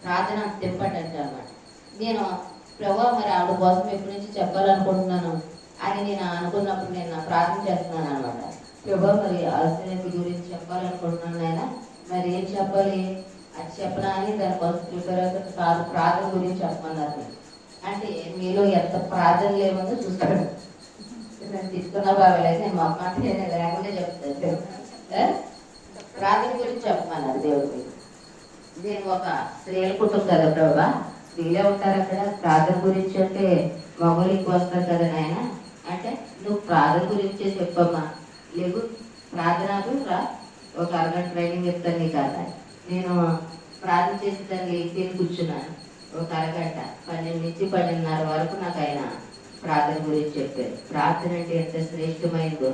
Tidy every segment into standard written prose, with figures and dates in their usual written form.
ప్రార్థన అంత ఇంపార్టెంట్ అన్నమాట. నేను ప్రభు మరి ఆవిడ కోసం ఎప్పటి నుంచి చెప్పాలనుకుంటున్నాను అని నేను అనుకున్నప్పుడు నేను ప్రార్థన చేస్తున్నాను అనమాట. ప్రభు మరి అశ్విని గురించి చెప్పాలనుకుంటున్నాను ఆయన, మరి ఏం చెప్పాలి అది చెప్పనా అని దానికోసం ప్రిపేర్ అవుతుంది. ప్రార్థన గురించి చెప్పమన్నారు. అంటే మీలో ఎంత ప్రార్థన లేముందో చూస్తాడు. నేను తీసుకున్నా బాగాలేదు, నేను మా మాట లేకుండా చెప్తాను. ప్రార్థన గురించి చెప్పమన్నారు దేవుడికి. నేను ఒక స్త్రీల కుటుంబం కదా ప్రభా, స్త్రీలే ఉంటారు అక్కడ. ప్రార్థన గురించి అంటే మగవాళ్ళు ఎక్కువ వస్తారు కదా నాయన అంటే, నువ్వు ప్రార్థన గురించే చెప్పమ్మా, లేవు ప్రార్థనకు రా, ఒక అరగంట ట్రైనింగ్ చెప్తాను నీకు అలా. నేను ప్రార్థన చేసి దాన్ని లేచి కూర్చున్నాను. ఒక అరగంట 12 నుంచి 12:30 వరకు నాకు ఆయన ప్రార్థన గురించి చెప్పారు. ప్రార్థన అంటే ఎంత శ్రేష్టమైందో,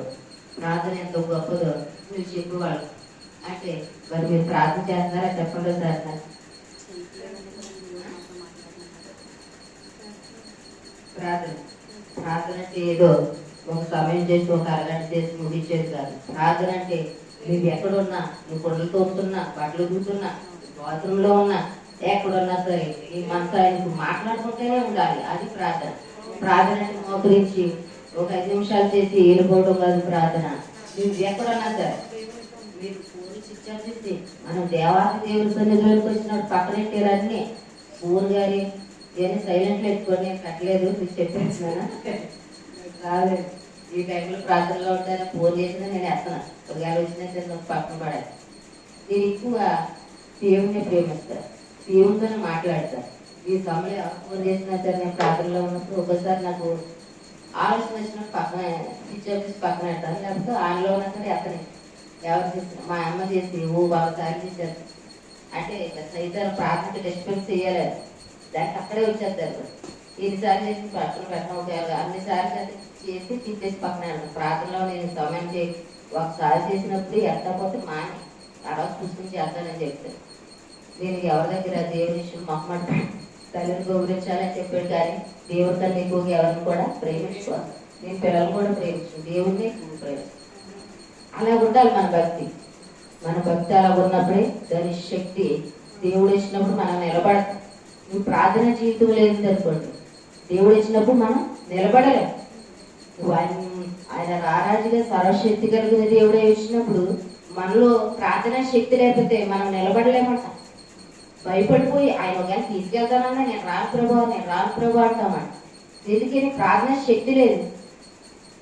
ప్రార్థన ఎంత గొప్పదో మీరు చెప్పేవాళ్ళు. అంటే మరి మీరు ప్రార్థన చేస్తున్నారా చెప్పండి సార్. ప్రార్థన అంటే ఏదో ఒక సమయం చేసి ఒక అరగంట చేసి ముగించేది కాదు. ప్రార్థన అంటే నువ్వు ఎక్కడున్నా, నువ్వు కొండలు తోపుతున్నా, బట్టలు దూతున్నా, బాత్రూంలో ఉన్నా, ఎక్కడున్నా సరే ఈ మనసు ఆయనకు మాట్లాడుకుంటూనే ఉండాలి. అది ప్రార్థన. ప్రార్థన అంటే మోకరించి ఒక 5 నిమిషాలు చేసి వెళ్ళిపోవడం కాదు ప్రార్థన. నువ్వు ఎక్కడున్నా సరే మీరు ఫోన్ స్విచ్ ఆఫ్ చేసి మనం దేవాది దేవుడి సన్నిధిలోకి వచ్చినప్పుడు పక్కనెట్టారన్నీ ఫోన్ గారి ఇవన్నీ సైలెంట్లో పెట్టుకొని కట్టలేదు, మీకు చెప్పేస్తున్నాను కాదు. ఈ టైంలో ప్రార్థనలో ఉంటాను, ఫోన్ చేసినా నేను వేస్తాను. ఒకవేళ వచ్చినా సరే నాకు పక్కన పడాలి. నేను ఎక్కువ దేవుడిని ప్రేమిస్తాను, దేవుడితోనే మాట్లాడతాను. ఈ సమయంలో ఫోన్ చేసినా సరే నేను ప్రార్థనలో ఉన్నప్పుడు ఒకసారి నాకు ఆలోచన వచ్చినప్పుడు పక్కన స్విచ్ ఆఫ్ చేసి పక్కన పెడతాను. లేకపోతే ఆన్లో ఉన్నా సరే అతనే ఎవరు చేసిన మా అమ్మ చేసి బాగా సారి చేశారు అంటే సైతం ప్రార్థనకి రెస్పెక్ట్ చేయాలి, దానికి అక్కడే వచ్చేస్తారు. ఎన్నిసార్లు చేసి పక్కన పెట్టడం, అన్నిసార్లు చేసి తీసేసి పక్కన వెళ్తాను. ప్రార్థనలో నేను సమయం ఒకసారి చేసినప్పుడు ఎత్తకపోతే మాని తర్వాత పుస్తకం చేస్తానని చెప్తాను. నేను ఎవరి దగ్గర దేవుని విషయం మొహమాట తల్లిని గౌరవించాలని చెప్పాడు, కానీ దేవుడి కన్నా ఎక్కువగా ఎవరిని కూడా ప్రేమించుకోవాలి. నేను పిల్లలు కూడా ప్రేమించు, దేవుడిని ప్రేమిస్తాను. అలా ఉండాలి మన భక్తి. మన భక్తి అలా ఉన్నప్పుడే దాని శక్తి దేవుడు ఇచ్చినప్పుడు మనం నిలబడతాం. నువ్వు ప్రార్థన జీవితం లేదు అనుకోండి, దేవుడు ఇచ్చినప్పుడు మనం నిలబడలేం. నువ్వు ఆయన రారాజుగా సర్వశక్తి కలిగిన దేవుడే ఇచ్చినప్పుడు మనలో ప్రార్థన శక్తి లేకపోతే మనం నిలబడలేమంట. భయపడిపోయి ఆయన ఒకవేళ తీసుకెళ్తానన్నా నేను రాను ప్రభు అంటామంట. ఎందుకని ప్రార్థన శక్తి లేదు.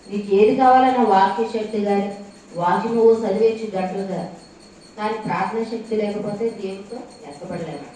నీకు ఏది కావాలన్నా వాక్య శక్తి కానీ వాక్యం చదివేసి గంటలుగా, కానీ ప్రార్థన శక్తి లేకపోతే దేవుడితో ఎక్కబడలేము.